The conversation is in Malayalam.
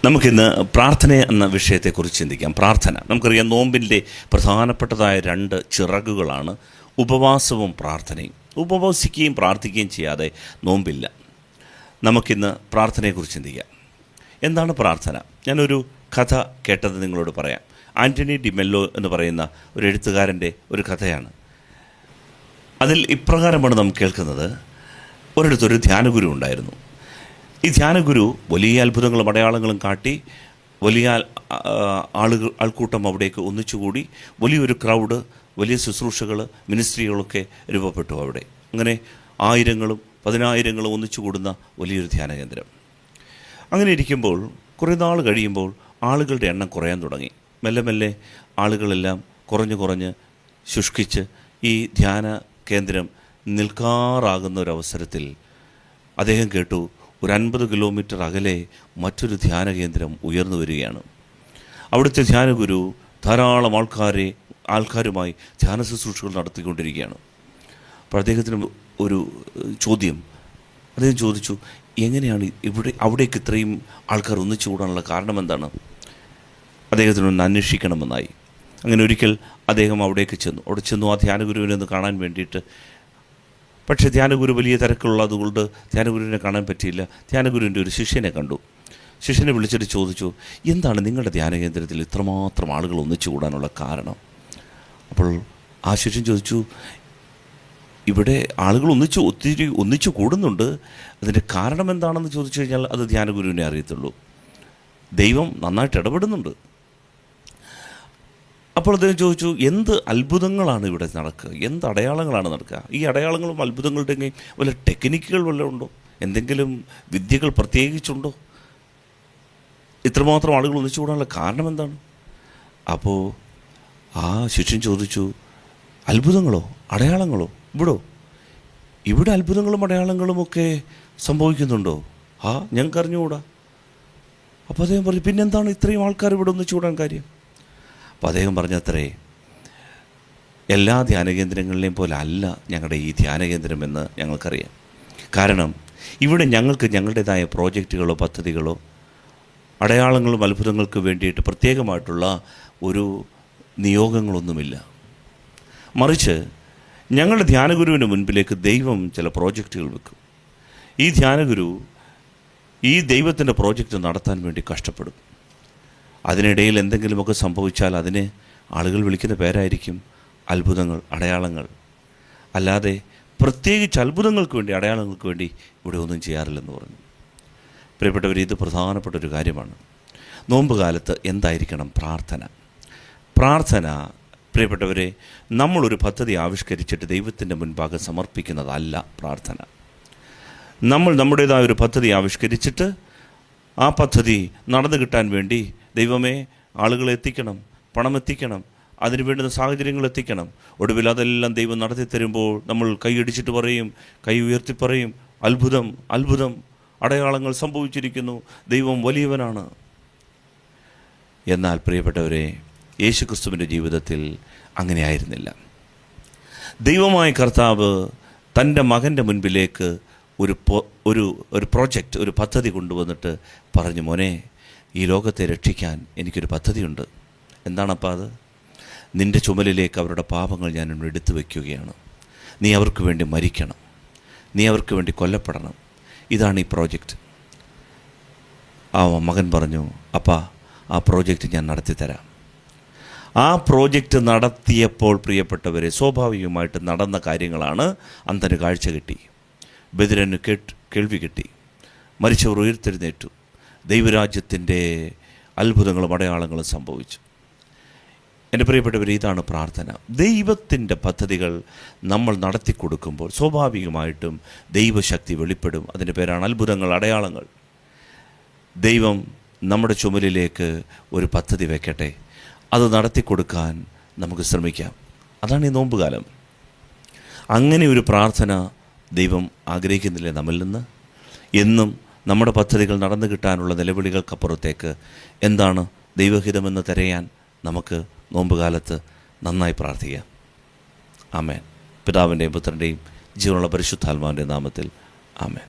നമുക്കിന്ന് പ്രാർത്ഥന എന്ന വിഷയത്തെക്കുറിച്ച് ചിന്തിക്കാം. പ്രാർത്ഥന, നമുക്കറിയാം, നോമ്പിൻ്റെ പ്രധാനപ്പെട്ടതായ രണ്ട് ചിറകുകളാണ് ഉപവാസവും പ്രാർത്ഥനയും. ഉപവസിക്കുകയും പ്രാർത്ഥിക്കുകയും ചെയ്യാതെ നോമ്പില്ല. നമുക്കിന്ന് പ്രാർത്ഥനയെക്കുറിച്ച് ചിന്തിക്കാം. എന്താണ് പ്രാർത്ഥന? ഞാനൊരു കഥ കേട്ടത് നിങ്ങളോട് പറയാം. ആൻ്റണി ഡി മെല്ലോ എന്ന് പറയുന്ന ഒരു എഴുത്തുകാരൻ്റെ ഒരു കഥയാണ്. അതിൽ ഇപ്രകാരമാണ് നാം കേൾക്കുന്നത്. ഒരിടത്തൊരു ധ്യാനഗുരു ഉണ്ടായിരുന്നു. ഈ ധ്യാനഗുരു വലിയ അത്ഭുതങ്ങളും അടയാളങ്ങളും കാട്ടി വലിയ ആൾക്കൂട്ടം അവിടേക്ക് ഒന്നിച്ചുകൂടി വലിയൊരു ക്രൗഡ്, വലിയ ശുശ്രൂഷകൾ, മിനിസ്ട്രികളൊക്കെ രൂപപ്പെട്ടു അവിടെ. അങ്ങനെ ആയിരങ്ങളും പതിനായിരങ്ങളും ഒന്നിച്ചു കൂടുന്ന വലിയൊരു ധ്യാനകേന്ദ്രം. അങ്ങനെ ഇരിക്കുമ്പോൾ കുറേ നാൾ കഴിയുമ്പോൾ ആളുകളുടെ എണ്ണം കുറയാൻ തുടങ്ങി. മെല്ലെ മെല്ലെ ആളുകളെല്ലാം കുറഞ്ഞ് ശുഷ്കിച്ച് ഈ ധ്യാന കേന്ദ്രം നിൽക്കാറാകുന്ന ഒരവസരത്തിൽ അദ്ദേഹം കേട്ടു, ഒരു 50 കിലോമീറ്റർ അകലെ മറ്റൊരു ധ്യാന കേന്ദ്രം ഉയർന്നു വരികയാണ്. അവിടുത്തെ ധ്യാനഗുരു ധാരാളം ആൾക്കാരുമായി ധ്യാന ശുശ്രൂഷകൾ നടത്തിക്കൊണ്ടിരിക്കുകയാണ്. അപ്പോൾ അദ്ദേഹത്തിന് ഒരു ചോദ്യം. അദ്ദേഹം ചോദിച്ചു, എങ്ങനെയാണ് അവിടേക്ക് ഇത്രയും ആൾക്കാർ ഒന്നിച്ചു കൂടാനുള്ള കാരണം എന്താണ്? അദ്ദേഹത്തിനൊന്ന് അന്വേഷിക്കണമെന്നായി. അങ്ങനെ ഒരിക്കൽ അദ്ദേഹം അവിടെ ചെന്നു ആ ധ്യാനഗുരുവിനെ ഒന്ന് കാണാൻ വേണ്ടിയിട്ട്. പക്ഷേ ധ്യാനഗുരു വലിയ തിരക്കുള്ളതുകൊണ്ട് ധ്യാനഗുരുവിനെ കാണാൻ പറ്റിയില്ല. ധ്യാനഗുരുവിൻ്റെ ഒരു ശിഷ്യനെ കണ്ടു. ശിഷ്യനെ വിളിച്ചിട്ട് ചോദിച്ചു, എന്താണ് നിങ്ങളുടെ ധ്യാനകേന്ദ്രത്തിൽ ഇത്രമാത്രം ആളുകൾ ഒന്നിച്ചു കൂടാനുള്ള കാരണം? അപ്പോൾ ആ ശിഷ്യൻ ചോദിച്ചു, ഇവിടെ ആളുകൾ ഒന്നിച്ചു കൂടുന്നുണ്ട്, അതിൻ്റെ കാരണം എന്താണെന്ന് ചോദിച്ചു കഴിഞ്ഞാൽ അത് ധ്യാനഗുരുവിനെ അറിയത്തുള്ളൂ. ദൈവം നന്നായിട്ട് ഇടപെടുന്നുണ്ട്. അപ്പോൾ അദ്ദേഹം ചോദിച്ചു, എന്ത് അത്ഭുതങ്ങളാണ് ഇവിടെ നടക്കുക? എന്ത് അടയാളങ്ങളാണ് നടക്കുക? ഈ അടയാളങ്ങളും അത്ഭുതങ്ങളുടെയും വല്ല ടെക്നിക്കുകൾ വല്ലതും ഉണ്ടോ? എന്തെങ്കിലും വിദ്യകൾ പ്രത്യേകിച്ചുണ്ടോ? ഇത്രമാത്രം ആളുകൾ ഒന്നിച്ചു കൂടാനുള്ള കാരണം എന്താണ്? അപ്പോൾ ആ ശിഷ്യൻ ചോദിച്ചു, അത്ഭുതങ്ങളോ അടയാളങ്ങളോ? ഇവിടെ അത്ഭുതങ്ങളും അടയാളങ്ങളുമൊക്കെ സംഭവിക്കുന്നുണ്ടോ? ഞങ്ങൾക്ക് അറിഞ്ഞുകൂടാ. അപ്പോൾ അദ്ദേഹം പറഞ്ഞു, പിന്നെന്താണ് ഇത്രയും ആൾക്കാർ ഇവിടെ ഒന്നിച്ചു കൂടാൻ കാര്യം? അപ്പോൾ അദ്ദേഹം പറഞ്ഞത്രേ, എല്ലാ ധ്യാനകേന്ദ്രങ്ങളിലെയും പോലെ അല്ല ഞങ്ങളുടെ ഈ ധ്യാനകേന്ദ്രം എന്ന് ഞങ്ങൾക്കറിയാം. കാരണം ഇവിടെ ഞങ്ങൾക്ക് ഞങ്ങളുടേതായ പ്രോജക്റ്റുകളോ പദ്ധതികളോ അടയാളങ്ങളും അത്ഭുതങ്ങൾക്ക് വേണ്ടിയിട്ട് പ്രത്യേകമായിട്ടുള്ള ഒരു നിയോഗങ്ങളൊന്നുമില്ല. മറിച്ച് ഞങ്ങളുടെ ധ്യാനഗുരുവിന് മുൻപിലേക്ക് ദൈവം ചില പ്രോജക്റ്റുകൾ വെക്കും. ഈ ധ്യാനഗുരു ഈ ദൈവത്തിൻ്റെ പ്രോജക്റ്റ് നടത്താൻ വേണ്ടി കഷ്ടപ്പെടും. അതിനിടയിൽ എന്തെങ്കിലുമൊക്കെ സംഭവിച്ചാൽ അതിനെ ആളുകൾ വിളിക്കുന്ന പേരായിരിക്കും അത്ഭുതങ്ങൾ, അടയാളങ്ങൾ. അല്ലാതെ പ്രത്യേകിച്ച് അത്ഭുതങ്ങൾക്ക് വേണ്ടി, അടയാളങ്ങൾക്ക് വേണ്ടി ഇവിടെ ഒന്നും ചെയ്യാറില്ലെന്ന് പറഞ്ഞു. പ്രിയപ്പെട്ടവർ, ഇത് പ്രധാനപ്പെട്ടൊരു കാര്യമാണ്. നോമ്പ് കാലത്ത് എന്തായിരിക്കണം പ്രാർത്ഥന? പ്രിയപ്പെട്ടവരെ, നമ്മളൊരു പദ്ധതി ആവിഷ്കരിച്ചിട്ട് ദൈവത്തിൻ്റെ മുൻപാകെ സമർപ്പിക്കുന്നതല്ല പ്രാർത്ഥന. നമ്മൾ നമ്മുടേതായ ഒരു പദ്ധതി ആവിഷ്കരിച്ചിട്ട് ആ പദ്ധതി നടന്നു കിട്ടാൻ വേണ്ടി ദൈവമേ ആളുകളെ എത്തിക്കണം, പണം എത്തിക്കണം, അതിന് വേണ്ടുന്ന സാഹചര്യങ്ങൾ എത്തിക്കണം. ഒടുവിൽ അതെല്ലാം ദൈവം നടത്തി തരുമ്പോൾ നമ്മൾ കൈയടിച്ചിട്ട് പറയും, കൈ ഉയർത്തി പറയും, അത്ഭുതം, അടയാളങ്ങൾ സംഭവിച്ചിരിക്കുന്നു, ദൈവം വലിയവനാണ്. എന്നാൽ പ്രിയപ്പെട്ടവരെ, യേശുക്രിസ്തുവിൻ്റെ ജീവിതത്തിൽ അങ്ങനെയായിരുന്നില്ല. ദൈവമായ കർത്താവ് തൻ്റെ മകൻ്റെ മുൻപിലേക്ക് ഒരു പ്രോജക്റ്റ്, ഒരു പദ്ധതി കൊണ്ടുവന്നിട്ട് പറഞ്ഞു, മോനെ, ഈ ലോകത്തെ രക്ഷിക്കാൻ എനിക്കൊരു പദ്ധതിയുണ്ട്. എന്താണപ്പോൾ അത്? നിൻ്റെ ചുമലിലേക്ക് അവരുടെ പാപങ്ങൾ ഞാൻ എടുത്തു വയ്ക്കുകയാണ്. നീ അവർക്ക് വേണ്ടി മരിക്കണം, നീ അവർക്ക് വേണ്ടി കൊല്ലപ്പെടണം. ഇതാണ് ഈ പ്രോജക്റ്റ്. ആ മകൻ പറഞ്ഞു, അപ്പാ, ആ പ്രോജക്റ്റ് ഞാൻ നടത്തിത്തരാം. ആ പ്രോജക്റ്റ് നടത്തിയപ്പോൾ പ്രിയപ്പെട്ടവരെ, സ്വാഭാവികമായിട്ട് നടന്ന കാര്യങ്ങളാണ്. അന്ധന് കാഴ്ച കിട്ടി, ബധിരന് കേൾവി കിട്ടി, മരിച്ചവർ ഉയർത്തെഴുന്നേറ്റു, ദൈവരാജ്യത്തിൻ്റെ അത്ഭുതങ്ങളും അടയാളങ്ങളും സംഭവിച്ചു. എൻ്റെ പ്രിയപ്പെട്ടവർ, ഇതാണ് പ്രാർത്ഥന. ദൈവത്തിൻ്റെ പദ്ധതികൾ നമ്മൾ നടത്തി കൊടുക്കുമ്പോൾ സ്വാഭാവികമായിട്ടും ദൈവശക്തി വെളിപ്പെടും. അതിൻ്റെ പേരാണ് അത്ഭുതങ്ങൾ, അടയാളങ്ങൾ. ദൈവം നമ്മുടെ ചുമലിലേക്ക് ഒരു പദ്ധതി വെക്കട്ടെ, അത് നടത്തി കൊടുക്കാൻ നമുക്ക് ശ്രമിക്കാം. അതാണ് ഈ നോമ്പുകാലം. അങ്ങനെ ഒരു പ്രാർത്ഥന ദൈവം ആഗ്രഹിക്കുന്നില്ലേ നമ്മിൽ നിന്ന്? എന്നും നമ്മുടെ പദ്ധതികൾ നടന്നു കിട്ടാനുള്ള നിലവിളികൾക്കപ്പുറത്തേക്ക് എന്താണ് ദൈവഹിതമെന്ന് തിരയാൻ നമുക്ക് നോമ്പുകാലത്ത് നന്നായി പ്രാർത്ഥിക്കാം. ആമേൻ. പിതാവിൻ്റെയും പുത്രൻ്റെയും ജീവനുള്ള പരിശുദ്ധാത്മാവിൻ്റെ നാമത്തിൽ ആമേൻ.